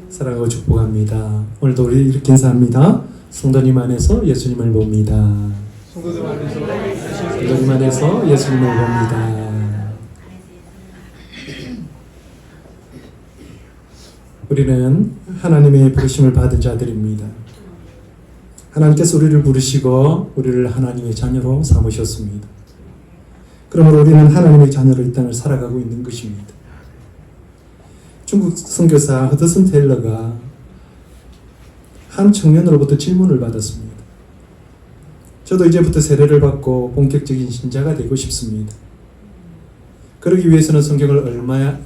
사랑하고 축복합니다. 오늘도 우리 이렇게 인사합니다. 성도님 안에서 예수님을 봅니다. 성도님 안에서 예수님을 봅니다. 우리는 하나님의 부르심을 받은 자들입니다. 하나님께서 우리를 부르시고 우리를 하나님의 자녀로 삼으셨습니다. 그러므로 우리는 하나님의 자녀로 이 땅을 살아가고 있는 것입니다. 중국 선교사 허드슨 테일러가 한 청년으로부터 질문을 받았습니다. 저도 이제부터 세례를 받고 본격적인 신자가 되고 싶습니다. 그러기 위해서는 성경을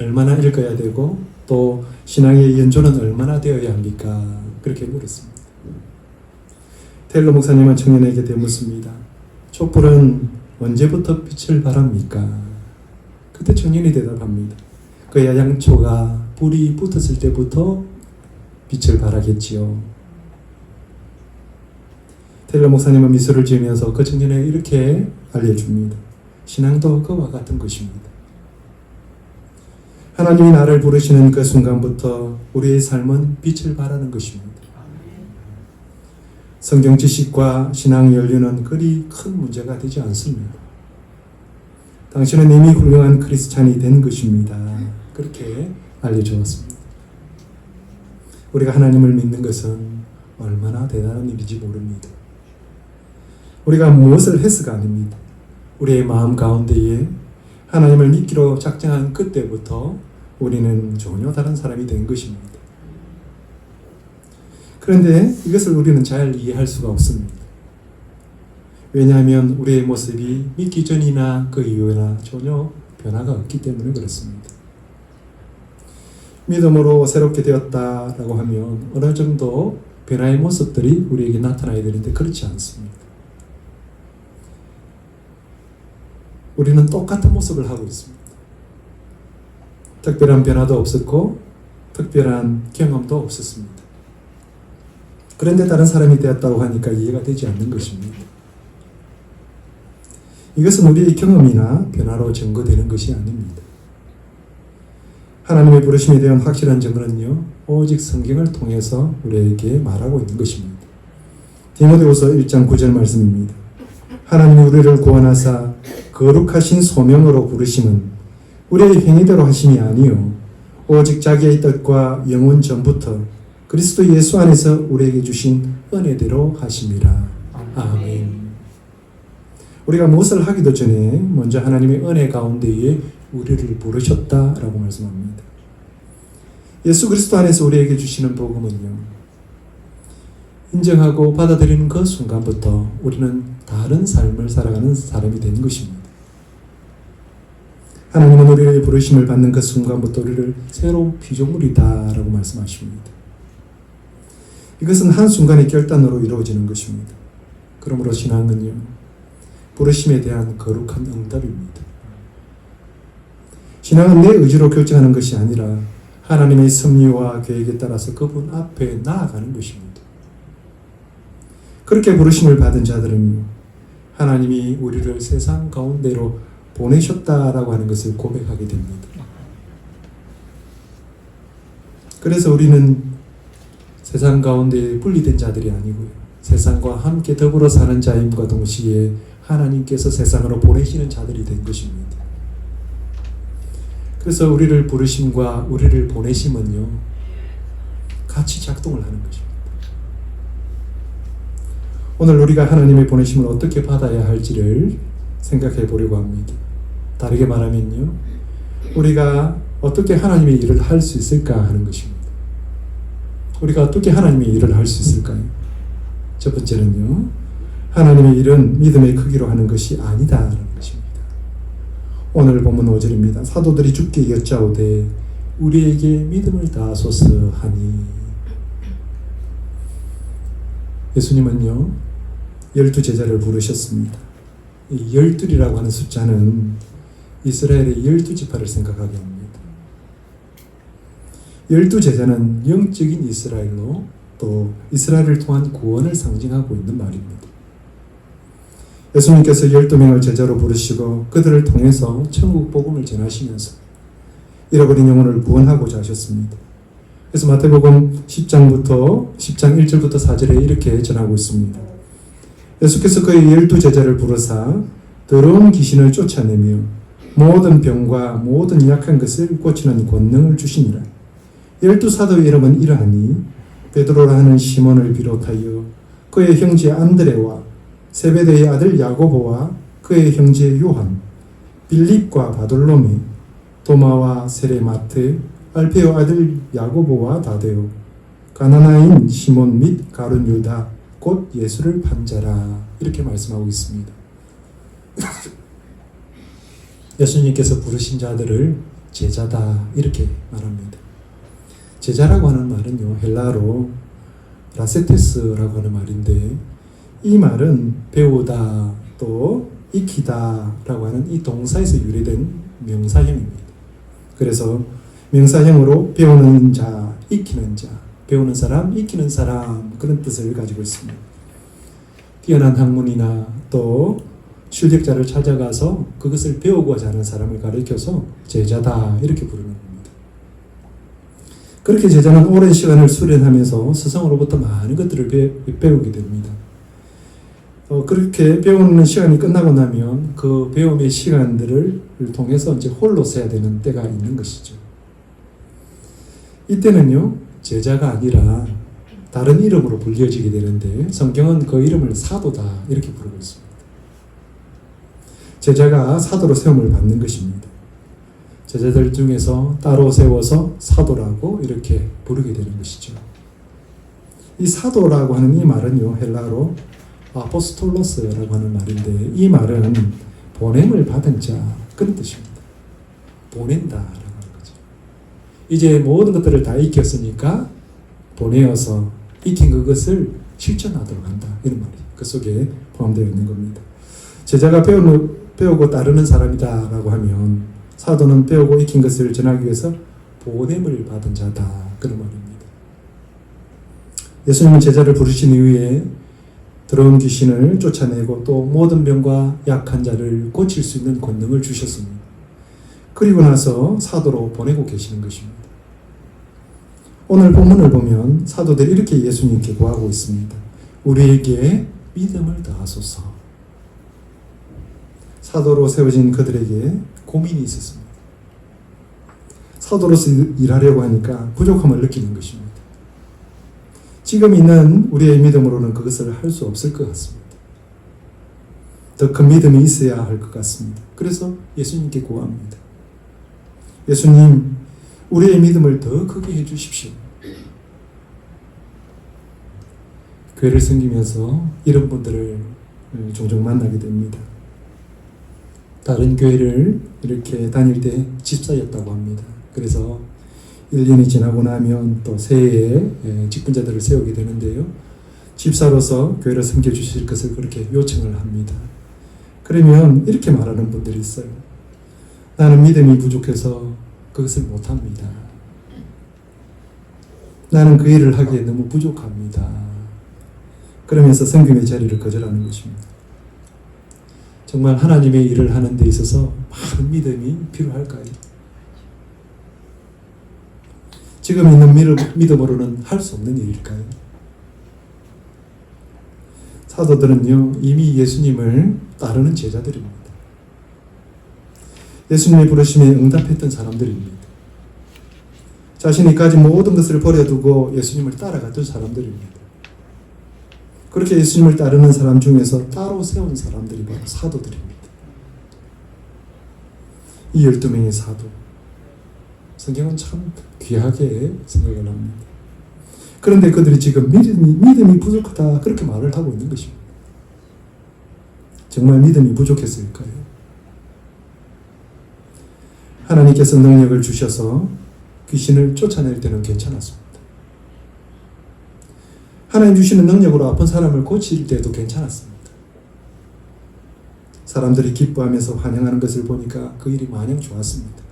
얼마나 읽어야 되고 또 신앙의 연조는 얼마나 되어야 합니까? 그렇게 물었습니다. 테일러 목사님은 청년에게 되묻습니다. 촛불은 언제부터 빛을 발합니까? 그때 청년이 대답합니다. 그 야양초가 불이 붙었을 때부터 빛을 발하겠지요. 테일러 목사님은 미소를 지으면서 그 청년에게 이렇게 알려줍니다. 신앙도 그와 같은 것입니다. 하나님이 나를 부르시는 그 순간부터 우리의 삶은 빛을 발하는 것입니다. 성경 지식과 신앙 연륜은 그리 큰 문제가 되지 않습니다. 당신은 이미 훌륭한 크리스찬이 된 것입니다. 그렇게 알려주었습니다. 우리가 하나님을 믿는 것은 얼마나 대단한 일인지 모릅니다. 우리가 무엇을 해서가 아닙니다. 우리의 마음 가운데에 하나님을 믿기로 작정한 그때부터 우리는 전혀 다른 사람이 된 것입니다. 그런데 이것을 우리는 잘 이해할 수가 없습니다. 왜냐하면 우리의 모습이 믿기 전이나 그 이후나 전혀 변화가 없기 때문에 그렇습니다. 믿음으로 새롭게 되었다라고 하면 어느 정도 변화의 모습들이 우리에게 나타나야 되는데 그렇지 않습니다. 우리는 똑같은 모습을 하고 있습니다. 특별한 변화도 없었고 특별한 경험도 없었습니다. 그런데 다른 사람이 되었다고 하니까 이해가 되지 않는 것입니다. 이것은 우리의 경험이나 변화로 증거되는 것이 아닙니다. 하나님의 부르심에 대한 확실한 증거는요, 오직 성경을 통해서 우리에게 말하고 있는 것입니다. 디모데후서 1장 9절 말씀입니다. 하나님이 우리를 구원하사 거룩하신 소명으로 부르심은 우리의 행위대로 하심이 아니요 오직 자기의 뜻과 영원 전부터 그리스도 예수 안에서 우리에게 주신 은혜대로 하심이라. 아멘. 우리가 무엇을 하기도 전에 먼저 하나님의 은혜 가운데에 우리를 부르셨다라고 말씀합니다. 예수 그리스도 안에서 우리에게 주시는 복음은요, 인정하고 받아들이는 그 순간부터 우리는 다른 삶을 살아가는 사람이 된 것입니다. 하나님은 우리의 부르심을 받는 그 순간부터 우리를 새로운 피조물이다라고 말씀하십니다. 이것은 한순간의 결단으로 이루어지는 것입니다. 그러므로 신앙은요, 부르심에 대한 거룩한 응답입니다. 신앙은 내 의지로 결정하는 것이 아니라 하나님의 섭리와 계획에 따라서 그분 앞에 나아가는 것입니다. 그렇게 부르심을 받은 자들은 하나님이 우리를 세상 가운데로 보내셨다라고 하는 것을 고백하게 됩니다. 그래서 우리는 세상 가운데 분리된 자들이 아니고요, 세상과 함께 더불어 사는 자임과 동시에 하나님께서 세상으로 보내시는 자들이 된 것입니다. 그래서 우리를 부르심과 우리를 보내심은요, 같이 작동을 하는 것입니다. 오늘 우리가 하나님의 보내심을 어떻게 받아야 할지를 생각해 보려고 합니다. 다르게 말하면요, 우리가 어떻게 하나님의 일을 할 수 있을까 하는 것입니다. 우리가 어떻게 하나님의 일을 할 수 있을까요? 첫 번째는요, 하나님의 일은 믿음의 크기로 하는 것이 아니다라는 것입니다. 오늘 본문 5절입니다. 사도들이 주께 여짜오되 우리에게 믿음을 다하소서 하니. 예수님은요, 12제자를 부르셨습니다. 이 12이라고 하는 숫자는 이스라엘의 12지파를 생각하게 합니다. 12제자는 영적인 이스라엘로 또 이스라엘을 통한 구원을 상징하고 있는 말입니다. 예수님께서 12명을 제자로 부르시고 그들을 통해서 천국 복음을 전하시면서 잃어버린 영혼을 구원하고자 하셨습니다. 그래서 마태복음 10장 1절부터 4절에 이렇게 전하고 있습니다. 예수께서 그의 12제자를 부르사 더러운 귀신을 쫓아내며 모든 병과 모든 약한 것을 고치는 권능을 주시니라. 12사도의 이름은 이러하니 베드로라 하는 시몬을 비롯하여 그의 형제 안드레와 세베대의 아들 야고보와 그의 형제 요한, 빌립과 바돌로메, 도마와 세레마트, 알페오 아들 야고보와 다데오, 가나나인 시몬 및 가룟 유다, 곧 예수를 판자라. 이렇게 말씀하고 있습니다. 예수님께서 부르신 자들을 제자다 이렇게 말합니다. 제자라고 하는 말은요, 헬라로 라세테스라고 하는 말인데, 이 말은 배우다 또 익히다라고 하는 이 동사에서 유래된 명사형입니다. 그래서 명사형으로 배우는 자, 익히는 자, 배우는 사람, 익히는 사람, 그런 뜻을 가지고 있습니다. 뛰어난 학문이나 또 실력자를 찾아가서 그것을 배우고자 하는 사람을 가르쳐서 제자다 이렇게 부르는 겁니다. 그렇게 제자는 오랜 시간을 수련하면서 스승으로부터 많은 것들을 배우게 됩니다. 그렇게 배우는 시간이 끝나고 나면 그 배움의 시간들을 통해서 이제 홀로 서야 되는 때가 있는 것이죠. 이때는요, 제자가 아니라 다른 이름으로 불려지게 되는데, 성경은 그 이름을 사도다 이렇게 부르고 있습니다. 제자가 사도로 세움을 받는 것입니다. 제자들 중에서 따로 세워서 사도라고 이렇게 부르게 되는 것이죠. 이 사도라고 하는 이 말은요, 헬라로 아포스톨로스라고 하는 말인데, 이 말은 보냄을 받은 자, 그런 뜻입니다. 보낸다라고 하는 거죠. 이제 모든 것들을 다 익혔으니까 보내어서 익힌 그것을 실천하도록 한다, 이런 말이 그 속에 포함되어 있는 겁니다. 제자가 배우고 따르는 사람이다라고 하면, 사도는 배우고 익힌 것을 전하기 위해서 보냄을 받은 자다, 그런 말입니다. 예수님은 제자를 부르신 이후에 더러운 귀신을 쫓아내고 또 모든 병과 약한 자를 고칠 수 있는 권능을 주셨습니다. 그리고 나서 사도로 보내고 계시는 것입니다. 오늘 본문을 보면 사도들이 이렇게 예수님께 구하고 있습니다. 우리에게 믿음을 더하소서. 사도로 세워진 그들에게 고민이 있었습니다. 사도로서 일하려고 하니까 부족함을 느끼는 것입니다. 지금 있는 우리의 믿음으로는 그것을 할 수 없을 것 같습니다. 더 큰 믿음이 있어야 할 것 같습니다. 그래서 예수님께 구합니다. 예수님, 우리의 믿음을 더 크게 해주십시오. 교회를 섬기면서 이런 분들을 종종 만나게 됩니다. 다른 교회를 이렇게 다닐 때 집사였다고 합니다. 그래서 1년이 지나고 나면 또 새해에 직분자들을 세우게 되는데요. 집사로서 교회를 섬겨주실 것을 그렇게 요청을 합니다. 그러면 이렇게 말하는 분들이 있어요. 나는 믿음이 부족해서 그것을 못합니다. 나는 그 일을 하기에 너무 부족합니다. 그러면서 섬김의 자리를 거절하는 것입니다. 정말 하나님의 일을 하는 데 있어서 많은 믿음이 필요할까요? 지금 있는 믿음으로는 할 수 없는 일일까요? 사도들은요, 이미 예수님을 따르는 제자들입니다. 예수님의 부르심에 응답했던 사람들입니다. 자신이 가진 모든 것을 버려두고 예수님을 따라갔던 사람들입니다. 그렇게 예수님을 따르는 사람 중에서 따로 세운 사람들이 바로 사도들입니다. 이 12명의 사도, 성경은 참 귀하게 생각을 합니다. 그런데 그들이 지금 믿음이 부족하다 그렇게 말을 하고 있는 것입니다. 정말 믿음이 부족했을까요? 하나님께서 능력을 주셔서 귀신을 쫓아낼 때는 괜찮았습니다. 하나님 주시는 능력으로 아픈 사람을 고칠 때도 괜찮았습니다. 사람들이 기뻐하면서 환영하는 것을 보니까 그 일이 마냥 좋았습니다.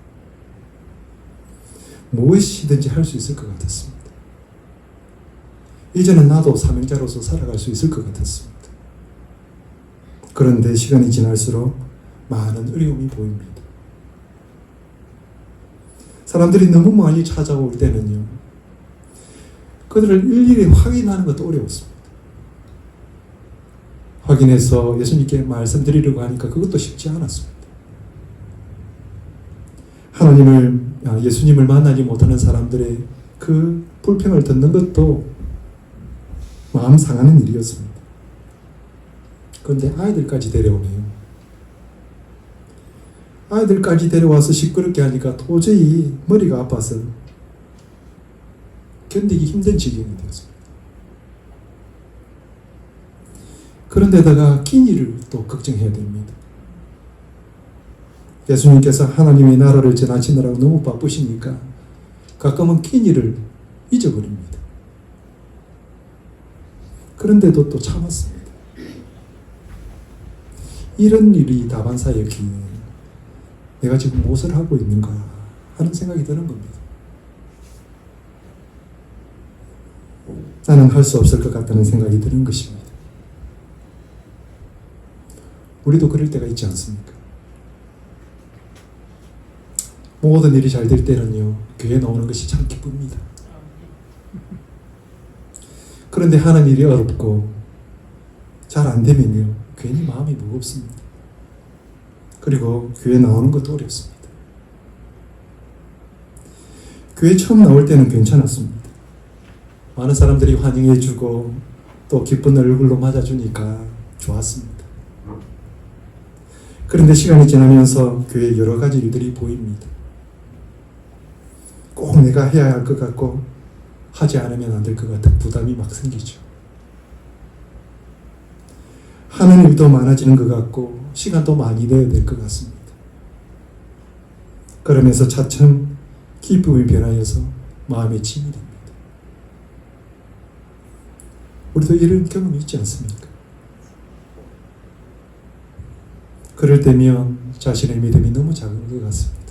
무엇이든지 할 수 있을 것 같았습니다. 이제는 나도 사명자로서 살아갈 수 있을 것 같았습니다. 그런데 시간이 지날수록 많은 어려움이 보입니다. 사람들이 너무 많이 찾아올 때는요, 그들을 일일이 확인하는 것도 어려웠습니다. 확인해서 예수님께 말씀드리려고 하니까 그것도 쉽지 않았습니다. 예수님을 만나지 못하는 사람들의 그 불평을 듣는 것도 마음 상하는 일이었습니다. 그런데 아이들까지 데려오네요. 아이들까지 데려와서 시끄럽게 하니까 도저히 머리가 아파서 견디기 힘든 지경이 되었습니다. 그런데다가 끼니를 또 걱정해야 됩니다. 예수님께서 하나님의 나라를 전하시느라고 너무 바쁘시니까 가끔은 끼니를 잊어버립니다. 그런데도 또 참았습니다. 이런 일이 다반사였기에 내가 지금 무엇을 하고 있는가 하는 생각이 드는 겁니다. 나는 할 수 없을 것 같다는 생각이 드는 것입니다. 우리도 그럴 때가 있지 않습니까? 모든 일이 잘 될 때는요, 교회에 나오는 것이 참 기쁩니다. 그런데 하는 일이 어렵고 잘 안 되면요, 괜히 마음이 무겁습니다. 그리고 교회 나오는 것도 어렵습니다. 교회 처음 나올 때는 괜찮았습니다. 많은 사람들이 환영해주고 또 기쁜 얼굴로 맞아주니까 좋았습니다. 그런데 시간이 지나면서 교회에 여러 가지 일들이 보입니다. 꼭 내가 해야 할 것 같고 하지 않으면 안 될 것 같은 부담이 막 생기죠. 하는 일도 많아지는 것 같고 시간도 많이 내야 될 것 같습니다. 그러면서 차츰 기쁨이 변하여서 마음에 짐이 됩니다. 우리도 이런 경험이 있지 않습니까? 그럴 때면 자신의 믿음이 너무 작은 것 같습니다.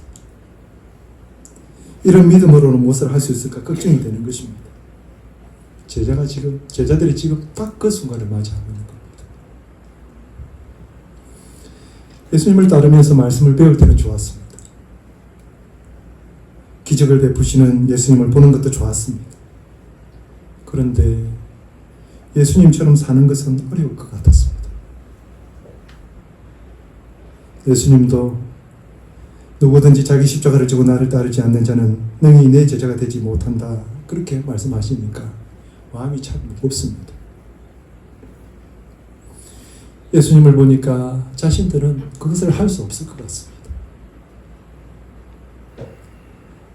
이런 믿음으로는 무엇을 할 수 있을까 걱정이 되는 것입니다. 제자들이 지금 딱 그 순간을 맞이하고 있는 겁니다. 예수님을 따르면서 말씀을 배울 때는 좋았습니다. 기적을 베푸시는 예수님을 보는 것도 좋았습니다. 그런데 예수님처럼 사는 것은 어려울 것 같았습니다. 예수님도 누구든지 자기 십자가를 지고 나를 따르지 않는 자는 능히 내 제자가 되지 못한다, 그렇게 말씀하시니까 마음이 참 무겁습니다. 예수님을 보니까 자신들은 그것을 할 수 없을 것 같습니다.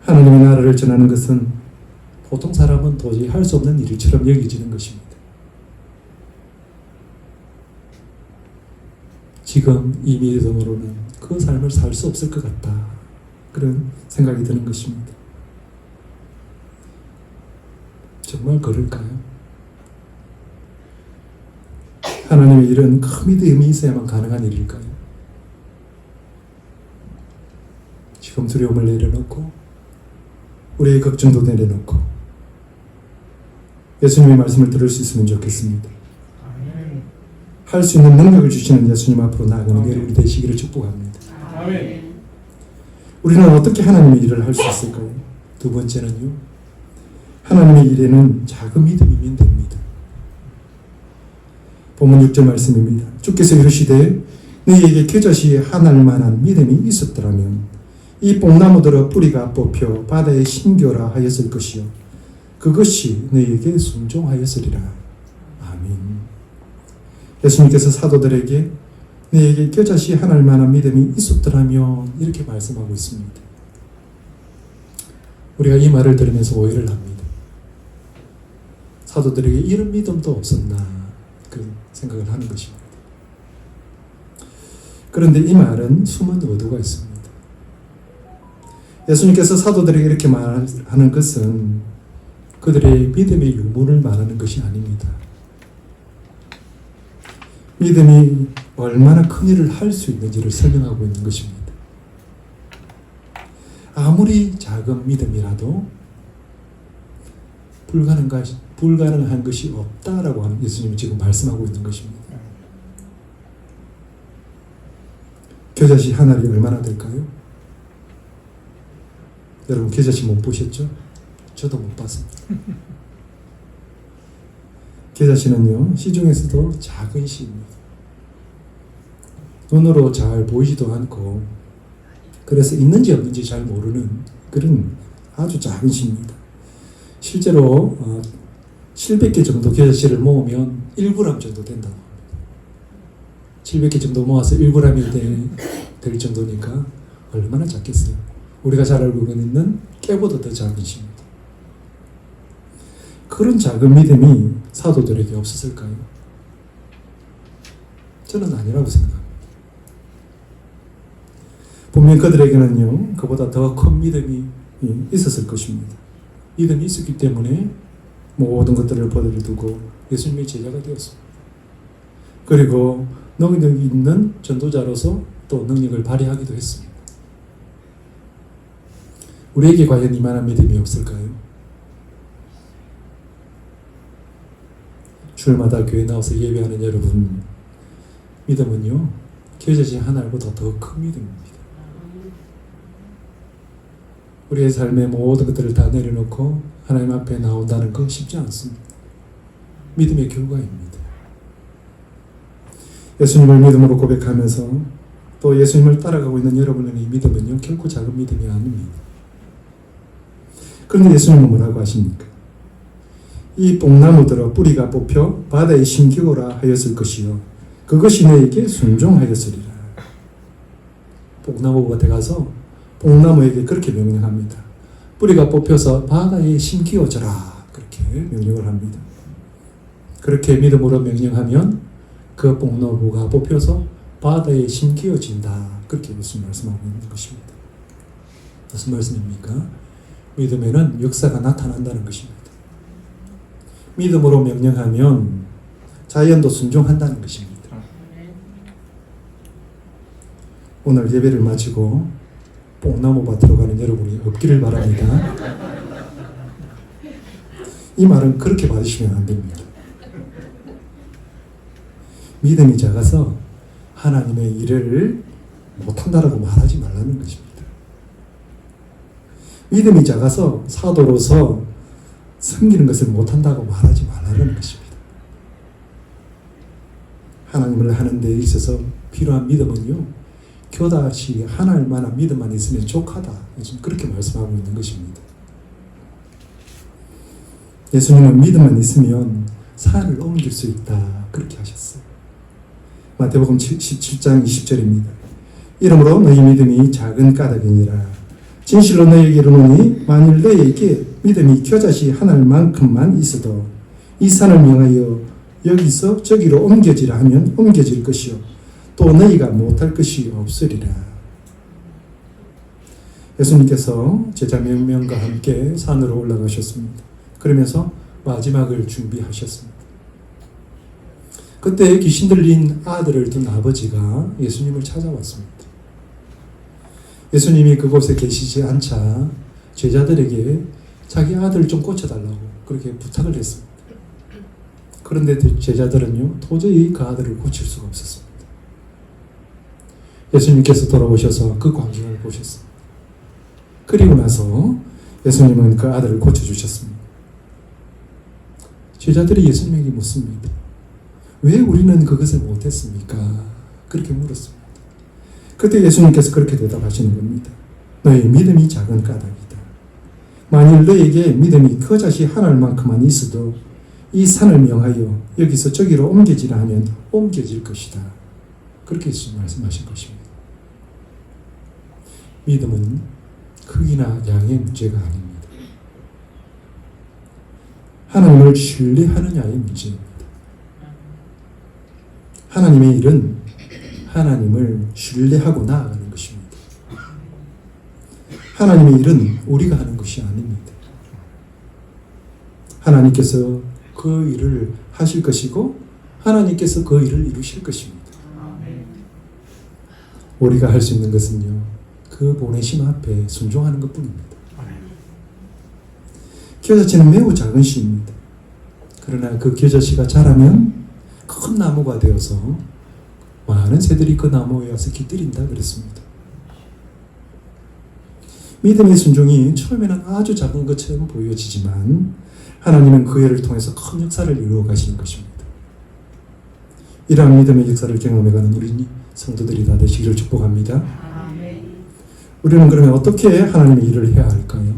하나님의 나라를 전하는 것은 보통 사람은 도저히 할 수 없는 일처럼 여겨지는 것입니다. 지금 이 믿음으로는 그 삶을 살 수 없을 것 같다, 그런 생각이 드는 것입니다. 정말 그럴까요? 하나님의 일은 큰 믿음이 있어야만 가능한 일일까요? 지금 두려움을 내려놓고 우리의 걱정도 내려놓고 예수님의 말씀을 들을 수 있으면 좋겠습니다. 할 수 있는 능력을 주시는 예수님 앞으로 나아가는 여러분이 되시기를 축복합니다. 아멘. 우리는 어떻게 하나님의 일을 할 수 있을까요? 두 번째는요, 하나님의 일에는 작은 믿음이면 됩니다. 본문 6절 말씀입니다. 주께서 이르시되 너희에게 겨자씨에 하나일 만한 믿음이 있었더라면 이 뽕나무들의 뿌리가 뽑혀 바다에 심겨라 하였을 것이요 그것이 너희에게 순종하였으리라. 아멘. 예수님께서 사도들에게 너희에게 겨자씨 하나일 만한 믿음이 있었더라면 이렇게 말씀하고 있습니다. 우리가 이 말을 들으면서 오해를 합니다. 사도들에게 이런 믿음도 없었나, 그런 생각을 하는 것입니다. 그런데 이 말은 숨은 의도가 있습니다. 예수님께서 사도들에게 이렇게 말하는 것은 그들의 믿음의 유무를 말하는 것이 아닙니다. 믿음이 얼마나 큰 일을 할 수 있는지를 설명하고 있는 것입니다. 아무리 작은 믿음이라도 불가능한 것이 없다라고 하는 예수님이 지금 말씀하고 있는 것입니다. 겨자씨 한 알이 얼마나 될까요? 여러분 겨자씨 못 보셨죠? 저도 못 봤습니다. 겨자씨는요, 씨 중에서도 작은 씨입니다. 눈으로 잘 보이지도 않고, 그래서 있는지 없는지 잘 모르는 그런 아주 작은 씨입니다. 실제로 700개 정도 겨자씨를 모으면 1g 정도 된다고 합니다. 700개 정도 모아서 1g이 될 정도니까 얼마나 작겠어요. 우리가 잘 알고 있는 깨보다 더 작은 씨입니다. 그런 작은 믿음이 사도들에게 없었을까요? 저는 아니라고 생각합니다. 분명 그들에게는요, 그보다 더 큰 믿음이 있었을 것입니다. 믿음이 있었기 때문에 모든 것들을 버려두고 예수님의 제자가 되었습니다. 그리고 능력이 있는 전도자로서 또 능력을 발휘하기도 했습니다. 우리에게 과연 이만한 믿음이 없을까요? 주일마다 교회 나와서 예배하는 여러분, 믿음은요, 겨자씨 하나보다 더 큰 믿음입니다. 우리의 삶의 모든 것들을 다 내려놓고 하나님 앞에 나온다는 건 쉽지 않습니다. 믿음의 결과입니다. 예수님을 믿음으로 고백하면서 또 예수님을 따라가고 있는 여러분의 믿음은요, 결코 작은 믿음이 아닙니다. 그런데 예수님은 뭐라고 하십니까? 이 뽕나무들아 뿌리가 뽑혀 바다에 심기오라 하였을 것이요 그것이 너에게 순종하였으리라. 뽕나무가 돼가서 뽕나무에게 그렇게 명령합니다. 뿌리가 뽑혀서 바다에 심기어져라. 그렇게 명령을 합니다. 그렇게 믿음으로 명령하면 그 뽕나무가 뽑혀서 바다에 심기어진다. 그렇게 예수님 말씀하고 있는 것입니다. 무슨 말씀입니까? 믿음에는 역사가 나타난다는 것입니다. 믿음으로 명령하면 자연도 순종한다는 것입니다. 오늘 예배를 마치고 뽕나무 밭으로 가는 여러분이 없기를 바랍니다. 이 말은 그렇게 받으시면 안 됩니다. 믿음이 작아서 하나님의 일을 못한다라고 말하지 말라는 것입니다. 믿음이 작아서 사도로서 섬기는 것을 못한다고 말하지 말라는 것입니다. 하나님을 하는 데 있어서 필요한 믿음은요, 겨자씨 하나일 만한 믿음만 있으면 족하다. 예수님 그렇게 말씀하고 있는 것입니다. 예수님은 믿음만 있으면 산을 옮길 수 있다. 그렇게 하셨어요. 마태복음 17장 20절입니다. 이러므로 너희 믿음이 작은 까닭이니라. 진실로 너희에게 이르노니 만일 너희에게 믿음이 겨자씨 하나만큼만 있어도 이 산을 명하여 여기서 저기로 옮겨지라 하면 옮겨질 것이요 또 너희가 못할 것이 없으리라. 예수님께서 제자 몇 명과 함께 산으로 올라가셨습니다. 그러면서 마지막을 준비하셨습니다. 그때 귀신 들린 아들을 둔 아버지가 예수님을 찾아왔습니다. 예수님이 그곳에 계시지 않자 제자들에게 자기 아들을 좀 고쳐달라고 그렇게 부탁을 했습니다. 그런데 제자들은요, 도저히 그 아들을 고칠 수가 없었습니다. 예수님께서 돌아오셔서 그 광경을 보셨습니다. 그리고 나서 예수님은 그 아들을 고쳐주셨습니다. 제자들이 예수님에게 묻습니다. 왜 우리는 그것을 못했습니까? 그렇게 물었습니다. 그때 예수님께서 그렇게 대답하시는 겁니다. 너희 믿음이 작은 까닭이다. 만일 너에게 믿음이 겨자씨 하나만큼만 있어도 이 산을 명하여 여기서 저기로 옮겨지라 하면 옮겨질 것이다. 그렇게 예수님 말씀하신 것입니다. 믿음은 크기나 양의 문제가 아닙니다. 하나님을 신뢰하느냐의 문제입니다. 하나님의 일은 하나님을 신뢰하고 나아가는 것입니다. 하나님의 일은 우리가 하는 것이 아닙니다. 하나님께서 그 일을 하실 것이고 하나님께서 그 일을 이루실 것입니다. 우리가 할 수 있는 것은요, 그 보내심 앞에 순종하는 것뿐입니다. 겨자씨는 매우 작은 씨입니다. 그러나 그 겨자씨가 자라면 큰 나무가 되어서 많은 새들이 그 나무에 와서 깃들인다 그랬습니다. 믿음의 순종이 처음에는 아주 작은 것처럼 보여지지만 하나님은 그 일을 통해서 큰 역사를 이루어 가시는 것입니다. 이러한 믿음의 역사를 경험해가는 우리 성도들이 다 되시기를 축복합니다. 우리는 그러면 어떻게 하나님의 일을 해야 할까요?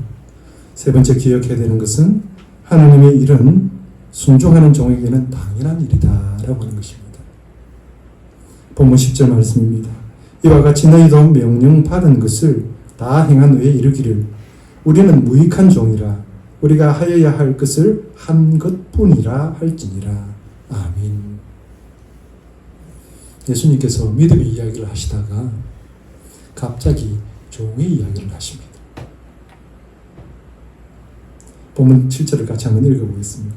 세 번째 기억해야 되는 것은 하나님의 일은 순종하는 종에게는 당연한 일이다 라고 하는 것입니다. 본문 10절 말씀입니다. 이와 같이 너희도 명령 받은 것을 다 행한 후에 이르기를 우리는 무익한 종이라 우리가 하여야 할 것을 한 것뿐이라 할지니라. 아멘. 예수님께서 믿음의 이야기를 하시다가 갑자기 종의 이야기를 하십니다. 본문 7절을 같이 한번 읽어보겠습니다.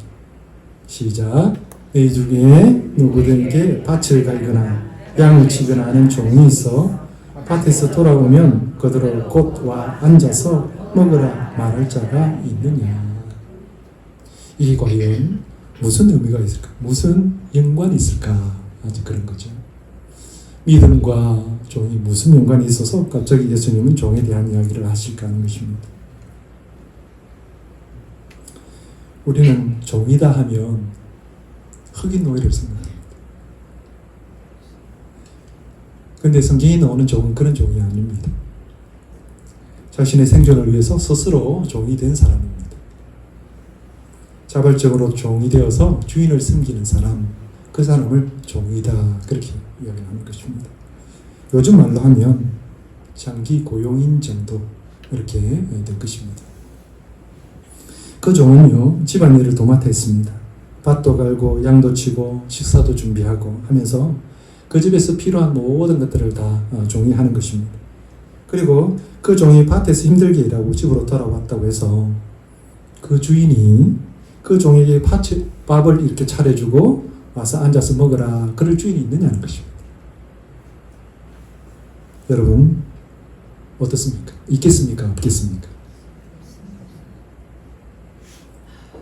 시작. 너희 중에 누구든지 밭을 갈거나 양을 치거나 하는 종이 있어 밭에서 돌아오면 그들을 곧 와 앉아서 먹으라 말할 자가 있느냐. 이게 과연 무슨 의미가 있을까? 무슨 연관이 있을까? 아주 그런 거죠. 믿음과 종이 무슨 연관이 있어서 갑자기 예수님은 종에 대한 이야기를 하실까 하는 것입니다. 우리는 종이다 하면 흑인 노예를 생각합니다. 그런데 성경에 나오는 종은 그런 종이 아닙니다. 자신의 생존을 위해서 스스로 종이 된 사람입니다. 자발적으로 종이 되어서 주인을 섬기는 사람, 그 사람을 종이다 그렇게 이야기하는 것입니다. 요즘 말로 하면 장기 고용인 정도 이렇게 될 것입니다. 그 종은요 집안일을 도맡아 했습니다. 밭도 갈고 양도 치고 식사도 준비하고 하면서 그 집에서 필요한 모든 것들을 다 종이 하는 것입니다. 그리고 그 종이 밭에서 힘들게 일하고 집으로 돌아왔다고 해서 그 주인이 그 종에게 밥을 이렇게 차려주고 와서 앉아서 먹으라 그럴 주인이 있느냐는 것입니다. 여러분 어떻습니까? 있겠습니까? 없겠습니까?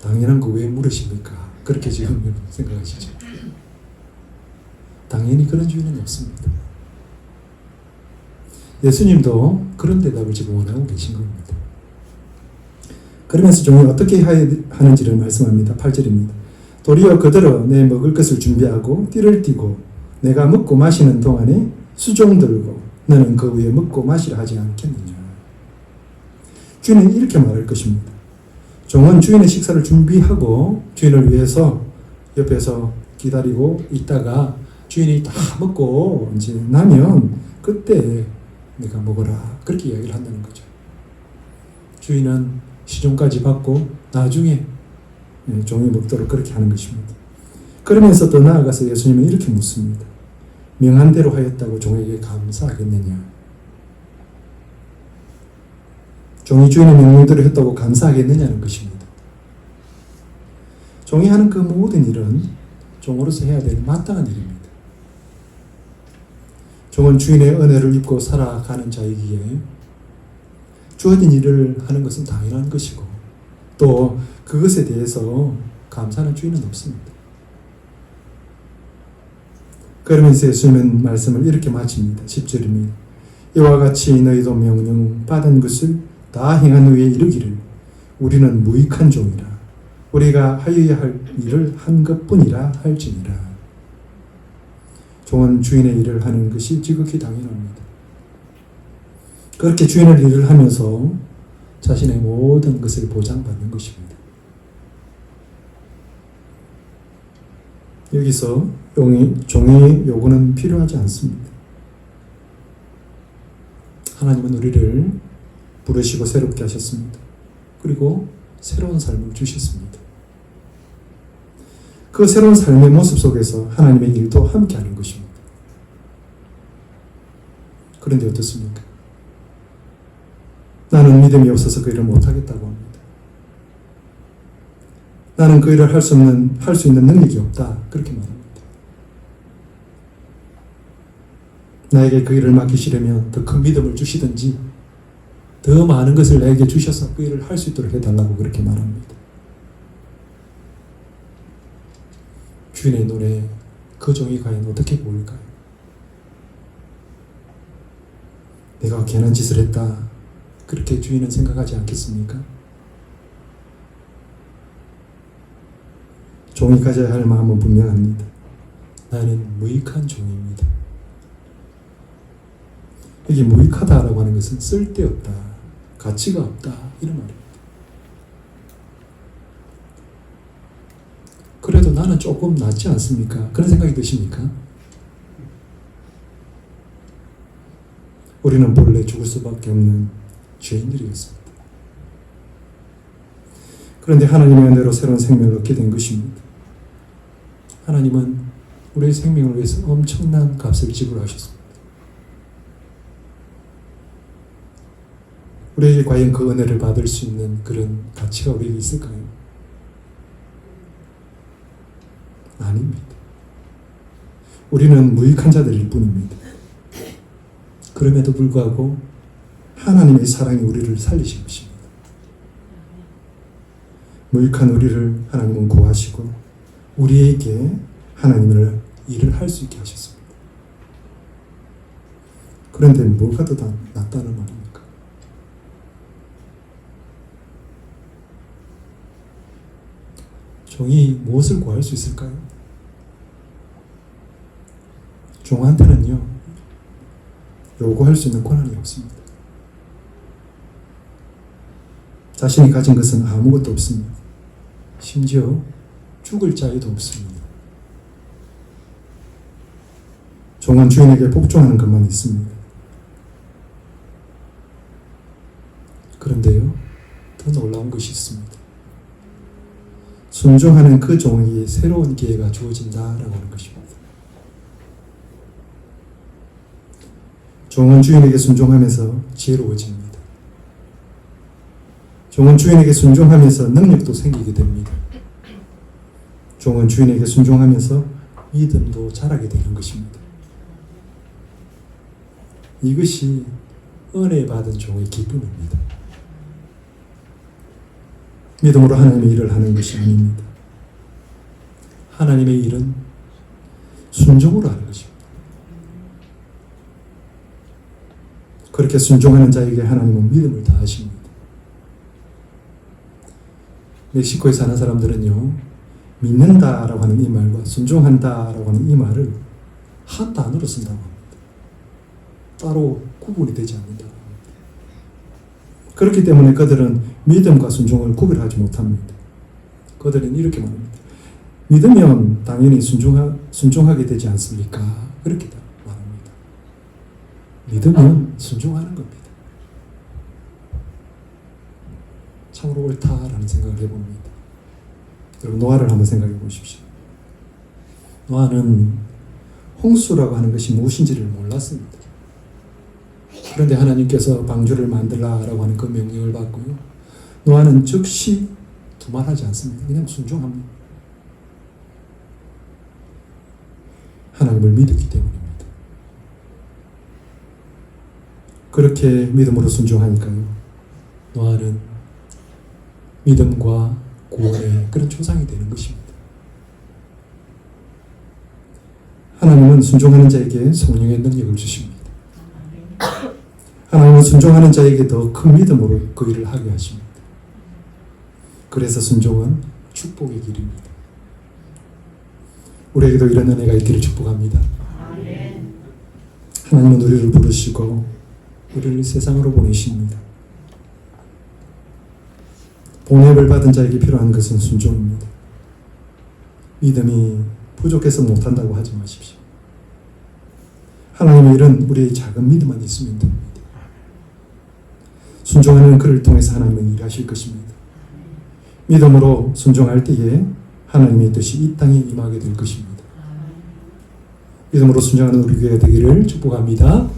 당연한 거 왜 물으십니까? 그렇게 지금 생각하시죠? 당연히 그런 주인은 없습니다. 예수님도 그런 대답을 지금 원하고 계신 겁니다. 그러면서 종이 어떻게 하는지를 말씀합니다. 8절입니다. 도리어 그들은 내 먹을 것을 준비하고 띠를 띠고 내가 먹고 마시는 동안에 수종 들고 너는 그 위에 먹고 마시라 하지 않겠느냐. 주인은 이렇게 말할 것입니다. 종은 주인의 식사를 준비하고 주인을 위해서 옆에서 기다리고 있다가 주인이 다 먹고 이제 나면 그때 내가 먹어라 그렇게 이야기를 한다는 거죠. 주인은 시종까지 받고 나중에 종이 먹도록 그렇게 하는 것입니다. 그러면서 더 나아가서 예수님은 이렇게 묻습니다. 명한 대로 하였다고 종에게 감사하겠느냐. 종이 주인의 명령대로 했다고 감사하겠느냐는 것입니다. 종이 하는 그 모든 일은 종으로서 해야 될 마땅한 일입니다. 종은 주인의 은혜를 입고 살아가는 자이기에 주어진 일을 하는 것은 당연한 것이고 또 그것에 대해서 감사하는 주인은 없습니다. 그러면서 예수님은 말씀을 이렇게 마칩니다. 10절입니다. 이와 같이 너희도 명령 받은 것을 다 행한 후에 이르기를 우리는 무익한 종이라 우리가 하여야 할 일을 한 것뿐이라 할지니라. 종은 주인의 일을 하는 것이 지극히 당연합니다. 그렇게 주인의 일을 하면서 자신의 모든 것을 보장받는 것입니다. 여기서 종의 요구는 필요하지 않습니다. 하나님은 우리를 부르시고 새롭게 하셨습니다. 그리고 새로운 삶을 주셨습니다. 그 새로운 삶의 모습 속에서 하나님의 일도 함께하는 것입니다. 그런데 어떻습니까? 나는 믿음이 없어서 그 일을 못하겠다고 합니다. 나는 그 일을 할 수 있는 능력이 없다. 그렇게 말합니다. 나에게 그 일을 맡기시려면 더 큰 믿음을 주시든지 더 많은 것을 나에게 주셔서 그 일을 할 수 있도록 해달라고 그렇게 말합니다. 주인의 눈에 그 종이 과연 어떻게 보일까요? 내가 괜한 짓을 했다. 그렇게 주인은 생각하지 않겠습니까? 종이 가져야 할 마음은 분명합니다. 나는 무익한 종입니다. 여기 무익하다라고 하는 것은 쓸데없다, 가치가 없다 이런 말입니다. 그래도 나는 조금 낫지 않습니까? 그런 생각이 드십니까? 우리는 본래 죽을 수밖에 없는 죄인들이었습니다. 그런데 하나님의 은혜로 새로운 생명을 얻게 된 것입니다. 하나님은 우리의 생명을 위해서 엄청난 값을 지불하셨습니다. 우리에게 과연 그 은혜를 받을 수 있는 그런 가치가 우리에게 있을까요? 아닙니다. 우리는 무익한 자들일 뿐입니다. 그럼에도 불구하고 하나님의 사랑이 우리를 살리신 것입니다. 무익한 우리를 하나님은 구하시고 우리에게 하나님을 일을 할 수 있게 하셨습니다. 그런데 뭐가 더 낫다는 말입니까? 종이 무엇을 구할 수 있을까요? 종한테는요, 요구할 수 있는 권한이 없습니다. 자신이 가진 것은 아무것도 없습니다. 심지어 죽을 자유도 없습니다. 종은 주인에게 복종하는 것만 있습니다. 그런데요, 더 놀라운 것이 있습니다. 순종하는 그 종에게 새로운 기회가 주어진다라고 하는 것입니다. 종은 주인에게 순종하면서 지혜로워집니다. 종은 주인에게 순종하면서 능력도 생기게 됩니다. 종은 주인에게 순종하면서 믿음도 자라게 되는 것입니다. 이것이 은혜 받은 종의 기쁨입니다. 믿음으로 하나님의 일을 하는 것이 아닙니다. 하나님의 일은 순종으로 하는 것입니다. 그렇게 순종하는 자에게 하나님은 믿음을 다하십니다. 멕시코에 사는 사람들은요, 믿는다라고 하는 이 말과 순종한다라고 하는 이 말을 한 단어로 쓴다고 합니다. 따로 구분이 되지 않는다고 합니다. 그렇기 때문에 그들은 믿음과 순종을 구별하지 못합니다. 그들은 이렇게 말합니다. 믿으면 당연히 순종하게 되지 않습니까? 그렇게 말합니다. 믿으면 순종하는 겁니다. 참으로 옳다라는 생각을 해봅니다. 여러분, 노아를 한번 생각해 보십시오. 노아는 홍수라고 하는 것이 무엇인지를 몰랐습니다. 그런데 하나님께서 방주를 만들라라고 하는 그 명령을 받고요, 노아는 즉시 두말하지 않습니다. 그냥 순종합니다. 하나님을 믿었기 때문입니다. 그렇게 믿음으로 순종하니까요, 노아는 믿음과 구원의 그런 조상이 되는 것입니다. 하나님은 순종하는 자에게 성령의 능력을 주십니다. 하나님은 순종하는 자에게 더 큰 믿음으로 그 일을 하게 하십니다. 그래서 순종은 축복의 길입니다. 우리에게도 이런 은혜가 있기를 축복합니다. 하나님은 우리를 부르시고 우리를 세상으로 보내십니다. 보냄을 받은 자에게 필요한 것은 순종입니다. 믿음이 부족해서 못한다고 하지 마십시오. 하나님의 일은 우리의 작은 믿음만 있으면 됩니다. 순종하는 그를 통해서 하나님은 일하실 것입니다. 믿음으로 순종할 때에 하나님의 뜻이 이 땅에 임하게 될 것입니다. 믿음으로 순종하는 우리 교회가 되기를 축복합니다.